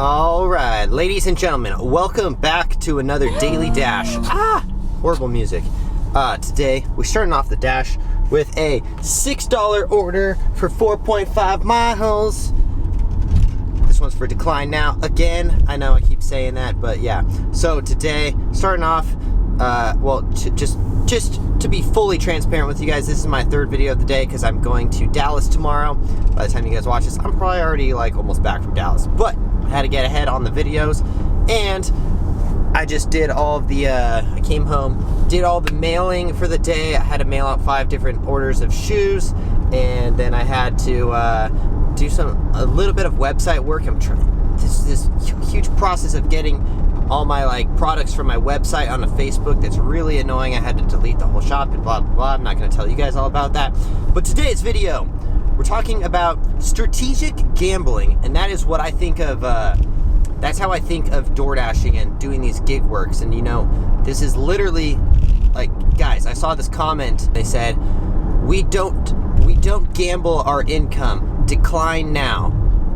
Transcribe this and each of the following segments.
All right, ladies and gentlemen, welcome back to another Daily Dash. Horrible music. Today, we're starting off the dash with a $6 order for 4.5 miles. This one's for decline now. Again, I know I keep saying that, but yeah. So today, starting off, just to be fully transparent with you guys, this is my third video of the day because I'm going to Dallas tomorrow. By the time you guys watch this, I'm probably already like almost back from Dallas, but I had to get ahead on the videos, and I just did all of the, I came home, did all the mailing for the day. I had to mail out 5 different orders of shoes, and then I had to do a little bit of website work. I'm trying, this huge process of getting all my like products from my website onto Facebook. That's really annoying. I had to delete the whole shop and blah, blah, blah. I'm not going to tell you guys all about that. But today's video, we're talking about strategic gambling, and that is what I think of, that's how I think of door dashing and doing these gig works. And you know, this is literally, like, guys, I saw this comment, they said, we don't gamble our income, decline now.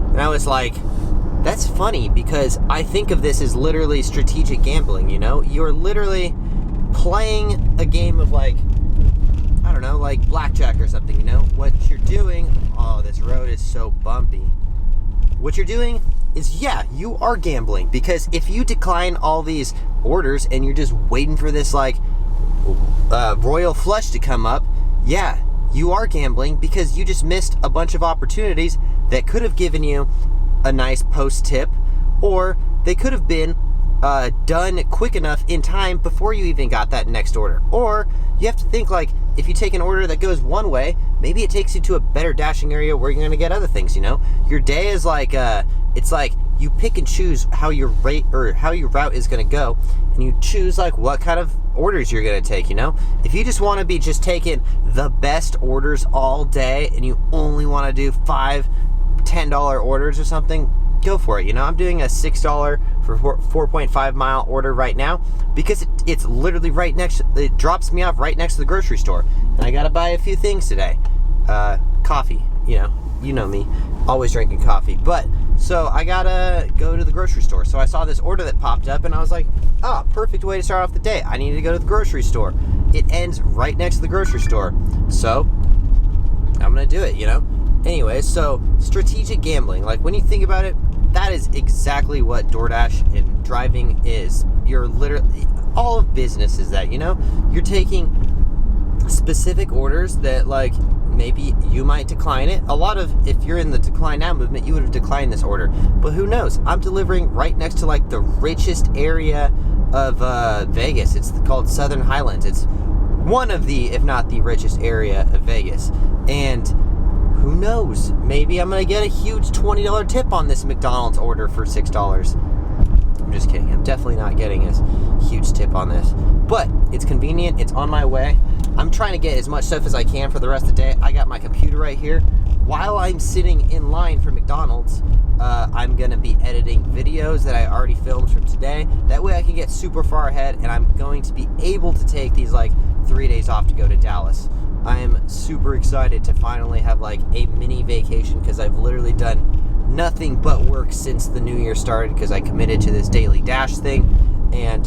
And I was like, that's funny, because I think of this as literally strategic gambling, you know? You're literally playing a game of, like, I don't know, like blackjack or something, you know? What you're doing, oh, this road is so bumpy. What you're doing is, yeah, you are gambling, because if you decline all these orders and you're just waiting for this, like, royal flush to come up, yeah, you are gambling, because you just missed a bunch of opportunities that could have given you a nice post tip, or they could have been done quick enough in time before you even got that next order. Or you have to think, like, if you take an order that goes one way, maybe it takes you to a better dashing area where you're going to get other things, you know? Your day is like, it's like you pick and choose how your route is going to go, and you choose like what kind of orders you're going to take, you know? If you just want to be just taking the best orders all day and you only want to do $5-10 orders or something, go for it, you know? I'm doing a $6 for 4.5 mile order right now because it's literally right next, it drops me off right next to the grocery store, and I gotta buy a few things today. Coffee, you know me, always drinking coffee. But so I gotta go to the grocery store, so I saw this order that popped up and I was like, oh, perfect way to start off the day. I need to go to the grocery store. It ends right next to the grocery store, so I'm gonna do it, you know? Anyway, so strategic gambling, like when you think about it, that is exactly what DoorDash and driving is. You're literally, all of business is that, you know? You're taking specific orders that, like, maybe you might decline it. A lot of, if you're in the decline now movement, you would have declined this order. But who knows? I'm delivering right next to, like, the richest area of Vegas. It's called Southern Highlands. It's one of the, if not the richest area of Vegas. And who knows? Maybe I'm going to get a huge $20 tip on this McDonald's order for $6. I'm just kidding. I'm definitely not getting a huge tip on this. But it's convenient. It's on my way. I'm trying to get as much stuff as I can for the rest of the day. I got my computer right here. While I'm sitting in line for McDonald's, I'm going to be editing videos that I already filmed from today. That way I can get super far ahead, and I'm going to be able to take these, like, 3 days off to go to Dallas. I am super excited to finally have like a mini vacation, because I've literally done nothing but work since the new year started, because I committed to this daily dash thing. And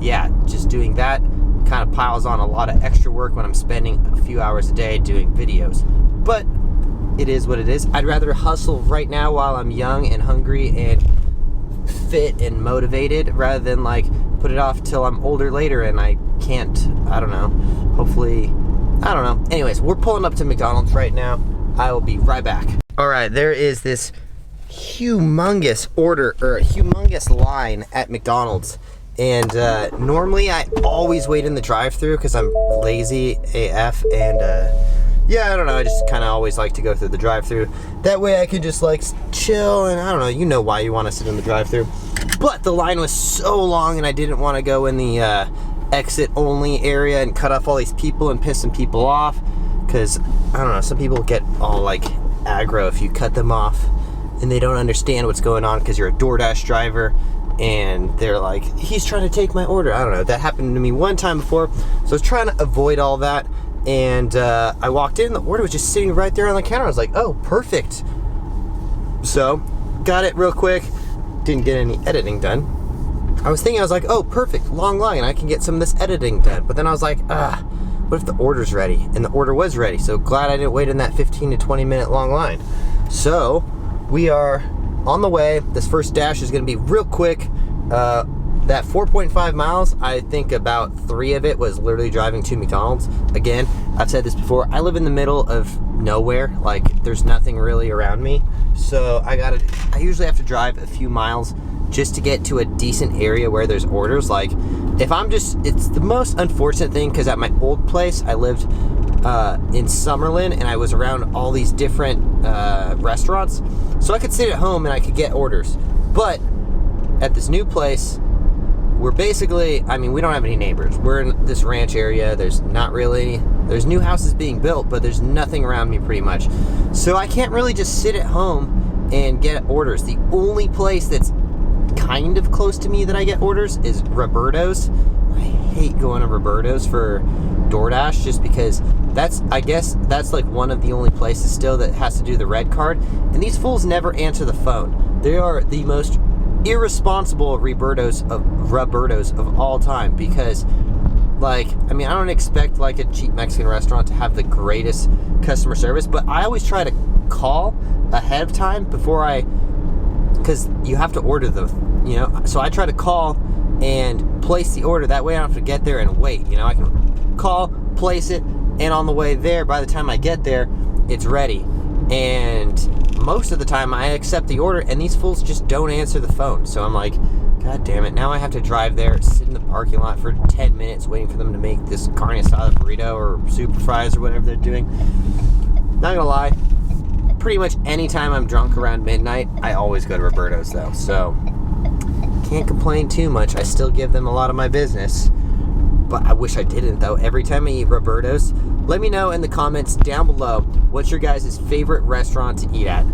yeah, just doing that kind of piles on a lot of extra work when I'm spending a few hours a day doing videos. But it is what it is. I'd rather hustle right now while I'm young and hungry and fit and motivated, rather than like put it off till I'm older later and I can't, I don't know, hopefully, I don't know. Anyways, we're pulling up to McDonald's right now. I will be right back. All right, there is this humongous order, or humongous line at McDonald's. And normally I always wait in the drive-thru because I'm lazy AF. And yeah, I don't know, I just kind of always like to go through the drive-thru. That way I can just like chill, and I don't know, you know why you want to sit in the drive-thru. But the line was so long, and I didn't want to go in the exit only area and cut off all these people and piss some people off, because I don't know, some people get all like aggro if you cut them off and they don't understand what's going on because you're a DoorDash driver and they're like, he's trying to take my order. I don't know, that happened to me one time before, so I was trying to avoid all that. And I walked in, the order was just sitting right there on the counter. I was like, oh, perfect. So got it real quick. Didn't get any editing done. I was like, oh, perfect, long line. I can get some of this editing done. But then I was like, what if the order's ready? And the order was ready. So glad I didn't wait in that 15 to 20 minute long line. So we are on the way. This first dash is going to be real quick. That 4.5 miles, I think about 3 of it was literally driving to McDonald's. Again, I've said this before, I live in the middle of nowhere. Like, there's nothing really around me. So I usually have to drive a few miles just to get to a decent area where there's orders. Like, it's the most unfortunate thing, because at my old place, I lived in Summerlin, and I was around all these different restaurants. So I could sit at home and I could get orders. But at this new place, we're basically, we don't have any neighbors. We're in this ranch area. There's new houses being built, but there's nothing around me pretty much. So I can't really just sit at home and get orders. The only place that's kind of close to me that I get orders is Roberto's. I hate going to Roberto's for DoorDash, just because I guess that's like one of the only places still that has to do the red card. And these fools never answer the phone. They are the most irresponsible Roberto's of all time, because I don't expect like a cheap Mexican restaurant to have the greatest customer service, but I always try to call ahead of time because you have to order so I try to call and place the order. That way I don't have to get there and wait. I can call, place it, and on the way there, by the time I get there, it's ready. And most of the time I accept the order, and these fools just don't answer the phone. So I'm like, God damn it, now I have to drive there, sit in the parking lot for 10 minutes waiting for them to make this carne asada burrito or super fries or whatever they're doing. Not gonna lie, pretty much anytime I'm drunk around midnight, I always go to Roberto's though. So can't complain too much. I still give them a lot of my business, but I wish I didn't though. Every time I eat Roberto's, let me know in the comments down below, what's your guys' favorite restaurant to eat at?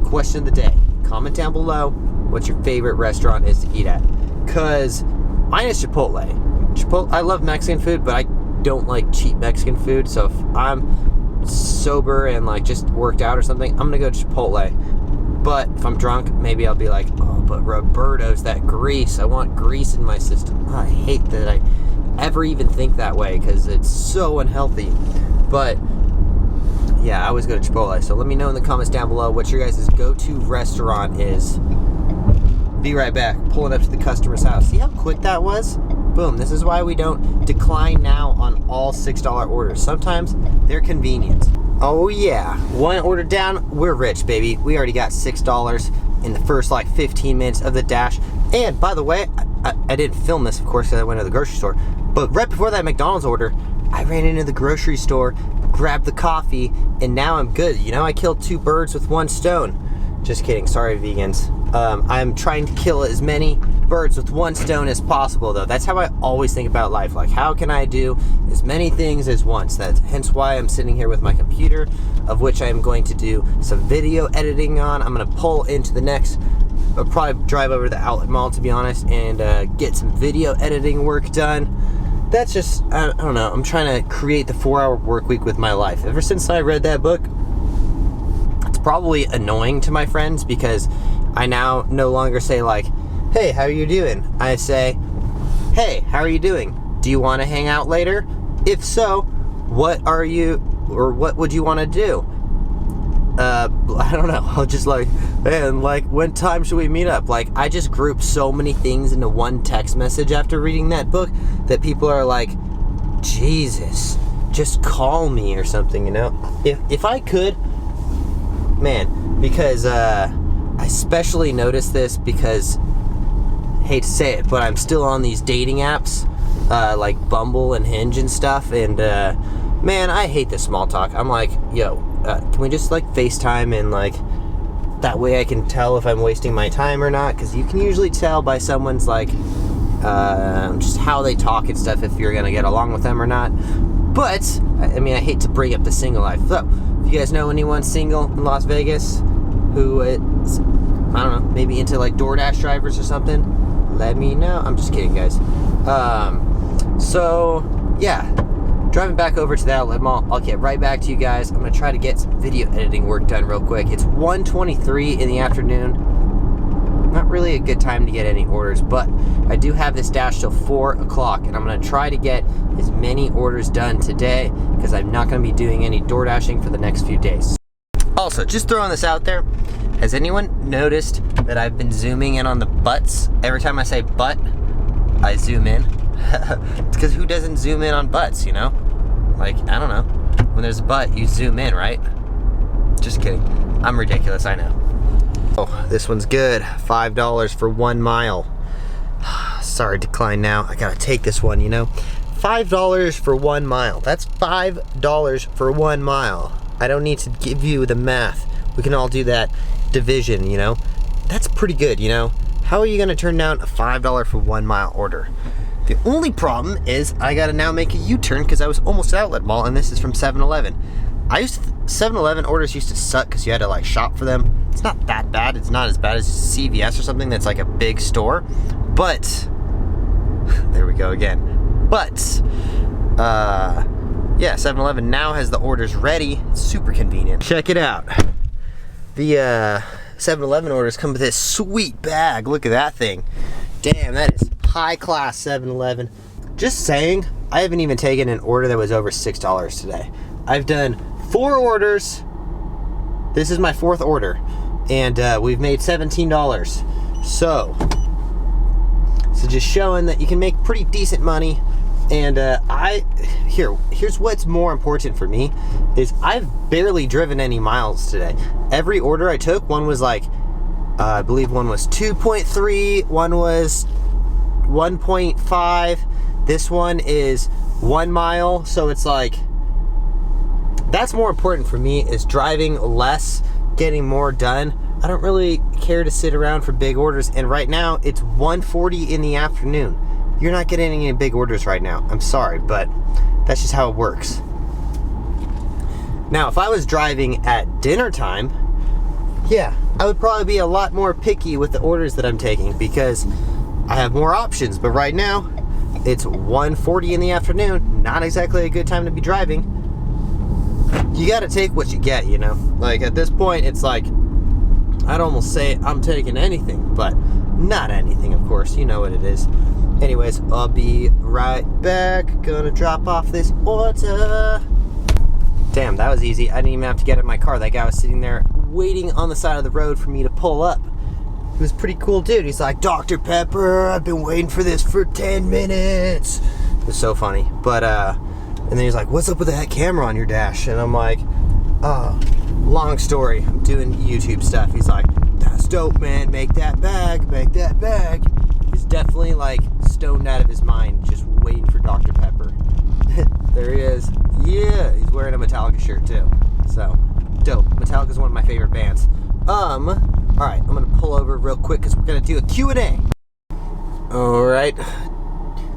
Question of the day. Comment down below what your favorite restaurant is to eat at. Because mine is Chipotle. I love Mexican food, but I don't like cheap Mexican food. So if I'm sober and just worked out or something, I'm going to go to Chipotle. But if I'm drunk, maybe I'll be like, oh, but Roberto's, that grease. I want grease in my system. I hate that I ever even think that way, because it's so unhealthy. But yeah, I always go to Chipotle. So let me know in the comments down below what your guys' go-to restaurant is. Be right back. Pulling up to the customer's house. See how quick that was? Boom. This is why we don't decline now on all $6 orders. Sometimes they're convenient. Oh yeah. One order down, we're rich, baby. We already got $6 in the first 15 minutes of the dash. And by the way, I didn't film this, of course, because I went to the grocery store. But right before that McDonald's order, I ran into the grocery store, grabbed the coffee, and now I'm good. I killed 2 birds with 1 stone. Just kidding. Sorry, vegans. I'm trying to kill as many birds with 1 stone as possible, though. That's how I always think about life. How can I do as many things as once? That's hence why I'm sitting here with my computer, of which I am going to do some video editing on. I'm going to pull into the next... I'll probably drive over to the outlet mall, to be honest, and get some video editing work done. That's just, I don't know, I'm trying to create the 4-hour work week with my life. Ever since I read that book, it's probably annoying to my friends, because I now no longer say hey, how are you doing? I say, hey, how are you doing? Do you want to hang out later? If so, what would you want to do? I don't know. I'll just man, when time should we meet up? I just group so many things into one text message after reading that book that people are like, Jesus, just call me or something, If I could, man, because I especially noticed this because, hate to say it, but I'm still on these dating apps, like Bumble and Hinge and stuff, and man, I hate the small talk. I'm like, yo, can we just FaceTime, and that way I can tell if I'm wasting my time or not? Because you can usually tell by someone's just how they talk and stuff if you're gonna get along with them or not. But I hate to bring up the single life. So if you guys know anyone single in Las Vegas who is, I don't know, maybe into DoorDash drivers or something, let me know. I'm just kidding, guys. So yeah, driving back over to the outlet mall. I'll get right back to you guys. I'm going to try to get some video editing work done real quick. It's 1:23 in the afternoon. not really a good time to get any orders, but I do have this dash till 4 o'clock, and I'm gonna try to get as many orders done today because I'm not gonna be doing any door dashing for the next few days. Also, just throwing this out there, has anyone noticed that I've been zooming in on the butts? Every time I say butt, I zoom in. It's because who doesn't zoom in on butts, you know? Like, I don't know. When there's a butt, you zoom in, right? Just kidding. I'm ridiculous, I know. Oh, this one's good. $5 for 1 mile. Sorry, decline now. I gotta take this one, you know? $5 for 1 mile. That's $5 for 1 mile. I don't need to give you the math. We can all do that division, you know? That's pretty good, you know? How are you gonna turn down a $5 for 1 mile order? The only problem is I gotta now make a U-turn because I was almost at Outlet Mall, and this is from 7-Eleven. 7-Eleven orders used to suck because you had to like shop for them. It's not that bad. It's not as bad as CVS or something that's like a big store. But, there we go again. But, yeah, 7-Eleven now has the orders ready. It's super convenient. Check it out. The 7-Eleven orders come with this sweet bag. Look at that thing. Damn, that is high class 7-Eleven. Just saying, I haven't even taken an order that was over $6 today. I've done 4 orders. This is my 4th order, and we've made $17. So just showing that you can make pretty decent money. And here's what's more important for me is I've barely driven any miles today. Every order I took, one was like, I believe one was 2.3, one was 1.5. This one is 1 mile, so it's like, that's more important for me, is driving less, getting more done. I don't really care to sit around for big orders, and right now it's 1:40 in the afternoon. You're not getting any big orders right now. I'm sorry, but that's just how it works. Now, if I was driving at dinner time, yeah, I would probably be a lot more picky with the orders that I'm taking because I have more options. But right now, it's 1:40 in the afternoon. Not exactly a good time to be driving. You gotta take what you get, you know? Like, at this point, it's like, I'd almost say I'm taking anything, but not anything, of course. You know what it is. Anyways, I'll be right back. Gonna drop off this order. Damn, that was easy. I didn't even have to get in my car. That guy was sitting there waiting on the side of the road for me to pull up. He was a pretty cool dude. He's like, Dr. Pepper, I've been waiting for this for 10 minutes. It was so funny. But, and then he's like, what's up with that camera on your dash? And I'm like, oh, long story. I'm doing YouTube stuff. He's like, that's dope, man. Make that bag. Make that bag. He's definitely like stoned out of his mind, just waiting for Dr. Pepper. There he is. Yeah, he's wearing a Metallica shirt too. So, dope. Metallica's one of my favorite bands. Alright, I'm gonna pull over real quick because we're gonna do a Q&A. Alright.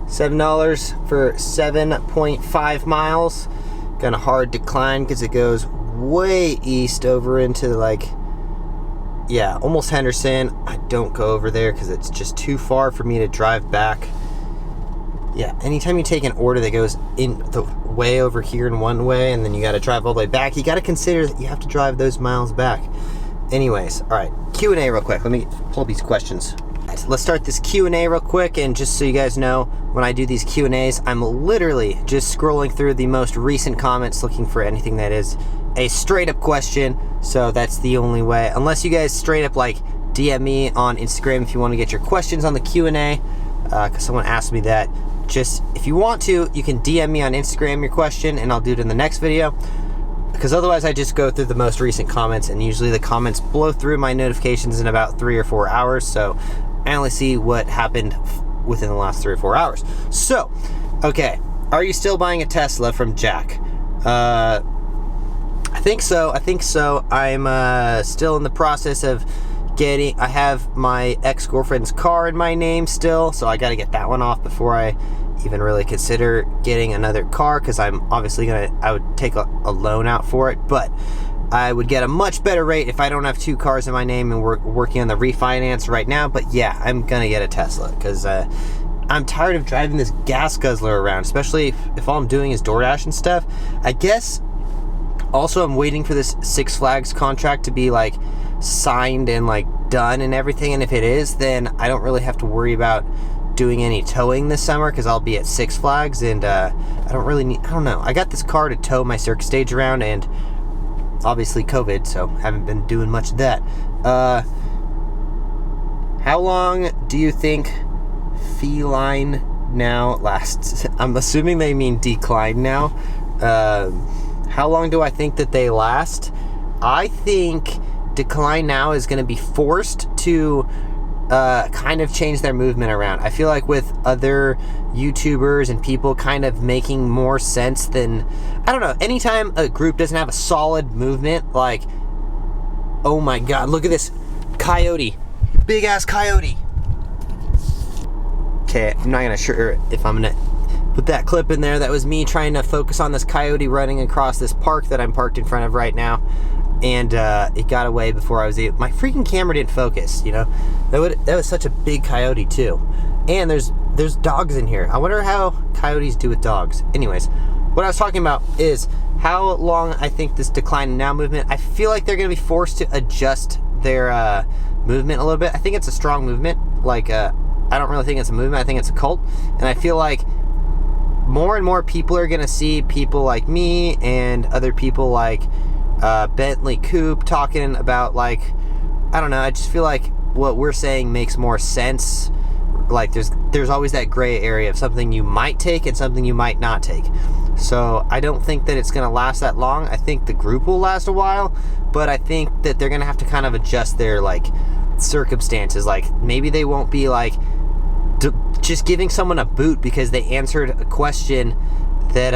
$7 for 7.5 miles. Got a hard decline because it goes way east over into like, yeah, almost Henderson. I don't go over there because it's just too far for me to drive back. Yeah, anytime you take an order that goes in the way over here in one way and then you got to drive all the way back, you got to consider that you have to drive those miles back. Anyways, all right, Q&A real quick. Let me pull up these questions. Let's start this Q&A real quick, and just so you guys know, when I do these Q&As, I'm literally just scrolling through the most recent comments looking for anything that is a straight up question. So that's the only way, unless you guys straight up like DM me on Instagram if you want to get your questions on the Q&A, because someone asked me that. Just, if you want to, you can DM me on Instagram your question and I'll do it in the next video, because otherwise I just go through the most recent comments, and usually the comments blow through my notifications in about 3 or 4 hours, so I only see what happened within the last 3 or 4 hours. So, okay, are you still buying a Tesla from Jack? I think so. I'm still in the process of I have my ex-girlfriend's car in my name still, so I gotta get that one off before I even really consider getting another car, because I'm obviously I would take a loan out for it, but I would get a much better rate if I don't have 2 cars in my name, and we're working on the refinance right now. But yeah, I'm gonna get a Tesla, because I'm tired of driving this gas guzzler around, especially if all I'm doing is DoorDash and stuff. I guess also I'm waiting for this Six Flags contract to be like signed and like done and everything, and if it is, then I don't really have to worry about doing any towing this summer because I'll be at Six Flags, and I don't know. I got this car to tow my circus stage around, and obviously COVID, so haven't been doing much of that. How long do you think feline now lasts? I'm assuming they mean decline now. How long do I think that they last? I think decline now is going to be forced to kind of change their movement around. I feel like with other YouTubers and people kind of making more sense than, I don't know, anytime a group doesn't have a solid movement, like, oh my god, look at this coyote, big ass coyote. Okay, I'm not gonna sure if I'm gonna put that clip in there. That was me trying to focus on this coyote running across this park that I'm parked in front of right now, and it got away before I was able. My freaking camera didn't focus, you know. That was such a big coyote too. And there's dogs in here. I wonder how coyotes do with dogs. Anyways, what I was talking about is how long I think this decline in now movement. I feel like they're gonna be forced to adjust their movement a little bit. I think it's a strong movement. Like I don't really think it's a movement. I think it's a cult, and I feel like more and more people are gonna see people like me and other people like Bentley Coop talking about, like, I don't know, I just feel like what we're saying makes more sense. Like there's always that gray area of something you might take and something you might not take. So I don't think that it's gonna last that long. I think the group will last a while, but I think that they're gonna have to kind of adjust their like circumstances. Like maybe they won't be like just giving someone a boot because they answered a question that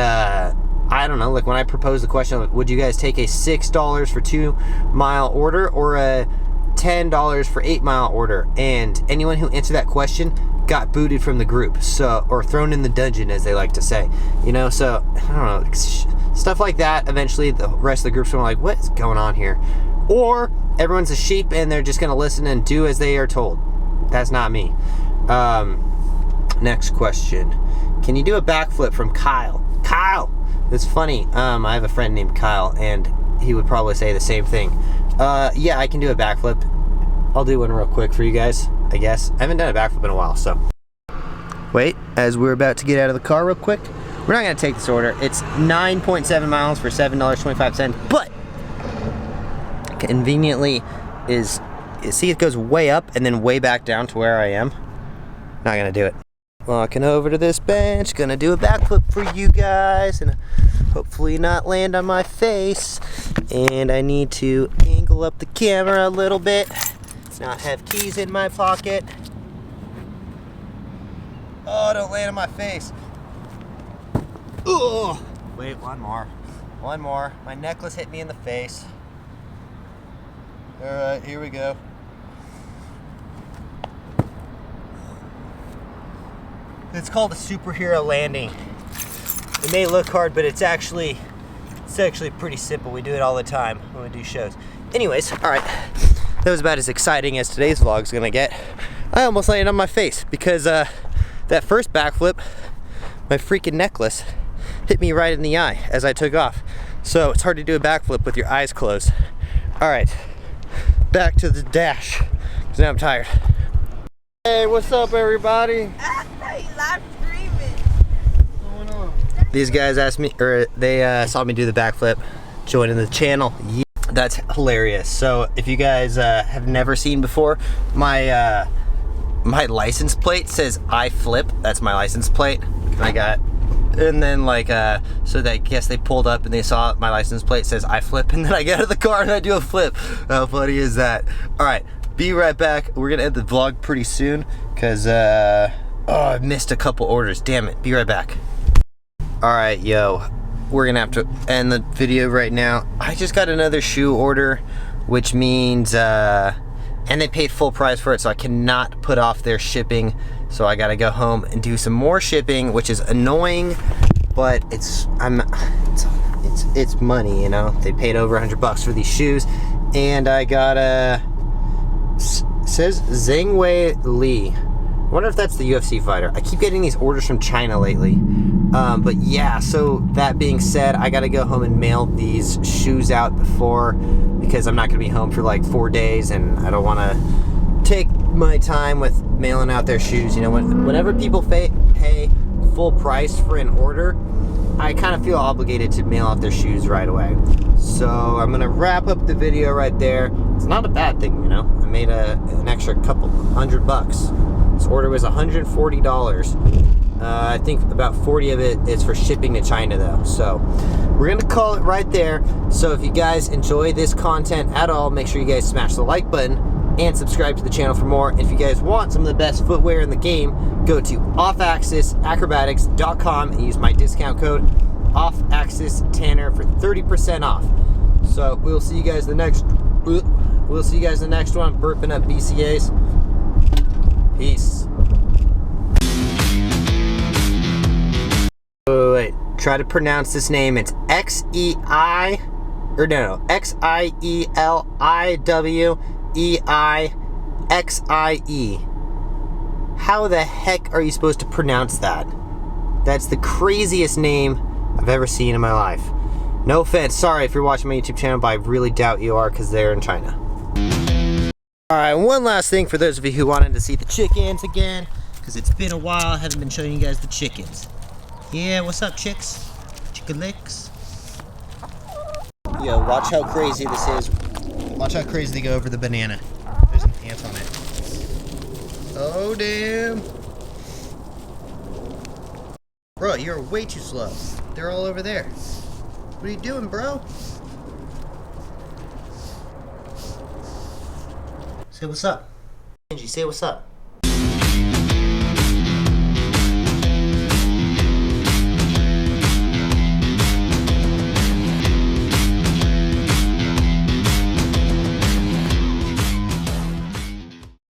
I don't know, like when I proposed the question of, would you guys take a $6 for 2-mile order or a $10 for 8-mile order? And anyone who answered that question got booted from the group, so, or thrown in the dungeon, as they like to say, you know. So I don't know, stuff like that. Eventually the rest of the group's gonna be like, what is going on here? Or everyone's a sheep and they're just gonna listen and do as they are told. That's not me. Next question. Can you do a backflip? From Kyle. Kyle! It's funny, I have a friend named Kyle, and he would probably say the same thing. Yeah, I can do a backflip. I'll do one real quick for you guys, I guess. I haven't done a backflip in a while, so. Wait, as we're about to get out of the car real quick, we're not gonna take this order. It's 9.7 miles for $7.25, but conveniently is, see, it goes way up and then way back down to where I am. Not gonna do it. Walking over to this bench, gonna do a backflip for you guys and hopefully not land on my face. And I need to angle up the camera a little bit, not have keys in my pocket. Oh, don't land on my face. Oh, wait, one more. My necklace hit me in the face. All right, here we go. It's called a superhero landing. It may look hard, but it's actually pretty simple. We do it all the time when we do shows. Anyways, all right, that was about as exciting as today's vlog's gonna get. I almost landed on my face because that first backflip, my freaking necklace hit me right in the eye as I took off. So it's hard to do a backflip with your eyes closed. All right, back to the dash, because now I'm tired. Hey, what's up, everybody? Live streaming. What's going on? These guys asked me, or they saw me do the backflip, joining the channel. Yeah, that's hilarious. So if you guys have never seen before, my license plate says I flip. That's my license plate. I got, and then like so I guess they pulled up and they saw my license plate says I flip, and then I get out of the car and I do a flip. How funny is that? All right, be right back. We're gonna end the vlog pretty soon because oh, I missed a couple orders. Damn it. Be right back. All right, yo. We're gonna have to end the video right now. I just got another shoe order, which means, and they paid full price for it, so I cannot put off their shipping. So I gotta go home and do some more shipping, which is annoying, but it's money, you know. They paid over $100 for these shoes, and I got says Zhang Wei Li. I wonder if that's the UFC fighter. I keep getting these orders from China lately. But yeah, so that being said, I gotta go home and mail these shoes out because I'm not gonna be home for like 4 days, and I don't want to take my time with mailing out their shoes. You know, whenever people pay full price for an order, I kind of feel obligated to mail out their shoes right away. So I'm gonna wrap up the video right there. It's not a bad thing, you know. I made an extra couple $100. This order was $140. I think about 40 of it is for shipping to China though. So we're gonna call it right there. So if you guys enjoy this content at all, make sure you guys smash the like button and subscribe to the channel for more. And if you guys want some of the best footwear in the game, go to offaxisacrobatics.com and use my discount code offaxistanner for 30% off. So we'll see you guys in the next one. Burping up BCAs. Peace. Wait, try to pronounce this name. It's Xieliwiei. How the heck are you supposed to pronounce that? That's the craziest name I've ever seen in my life. No offense, sorry if you're watching my YouTube channel, but I really doubt you are because they're in China. Alright, one last thing for those of you who wanted to see the chickens again, because it's been a while, I haven't been showing you guys the chickens. Yeah, what's up, chicks? Chickalicks. Yo, watch how crazy this is. Watch how crazy they go over the banana. There's an ant on it. Oh, damn. Bro, you're way too slow. They're all over there. What are you doing, bro? Say what's up. Angie, say what's up.